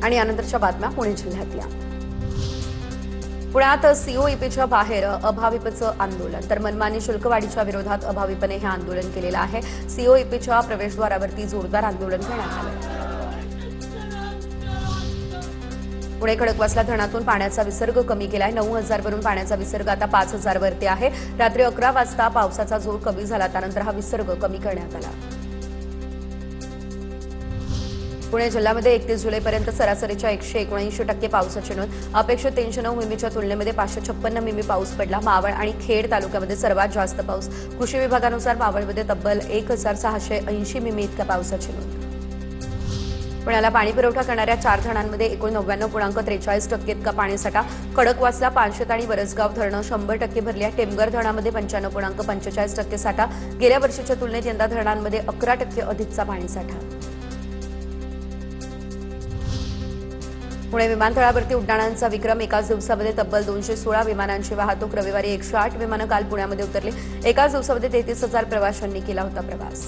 आणि यानंतरच्या बातम्या पुणे जिल्ह्यातल्या। पुण्यात सीओईपीच्या बाहेर अभाविपचं आंदोलन। तर मनमानी शुल्कवाढीच्या विरोधात अभाविपने हे आंदोलन केलेलं आहे। सीओईपीच्या प्रवेशद्वारावरती जोरदार आंदोलन करण्यात आलं। पुणे खडकवासला धरणातून पाण्याचा विसर्ग कमी केलाय। 9,000 वरून पाण्याचा विसर्ग आता 5,000 वरती आहे। रात्री 11 वाजता पावसाचा जोर कमी झाला, त्यानंतर हा विसर्ग कमी करण्यात आला। पुणे जिल्ह्यामध्ये 31 जुलैपर्यंत सरासरीच्या 179% पावसाची नोंद। अपेक्षित 309 मिमीच्या तुलनेमध्ये 556 मिमी पाऊस पडला। मावळ आणि खेड तालुक्यामध्ये सर्वात जास्त पाऊस। कृषी विभागानुसार मावळमध्ये तब्बल 1,680 मिमी इतक्या पावसाची नोंद। पुण्याला पाणी पुरवठा करणाऱ्या 4 धरणांमध्ये एकूण 99.43% इतका पाणीसाठा। खडकवासला, पानशेत आणि वरसगाव धरणं 100% भरली आहे। टेमघर धरणामध्ये 95.45% साठा। गेल्या वर्षीच्या तुलनेत यंदा धरणांमध्ये 11% अधिकचा पाणीसाठा। पुणे विमानतळावरती उड्डाणांचा विक्रम। एकाच दिवसामध्ये तब्बल 216 विमानांची वाहतूक। रविवारी 108 विमानं काल पुण्यामध्ये उतरली। एकाच दिवसामध्ये 33,000 प्रवाशांनी केला होता प्रवास।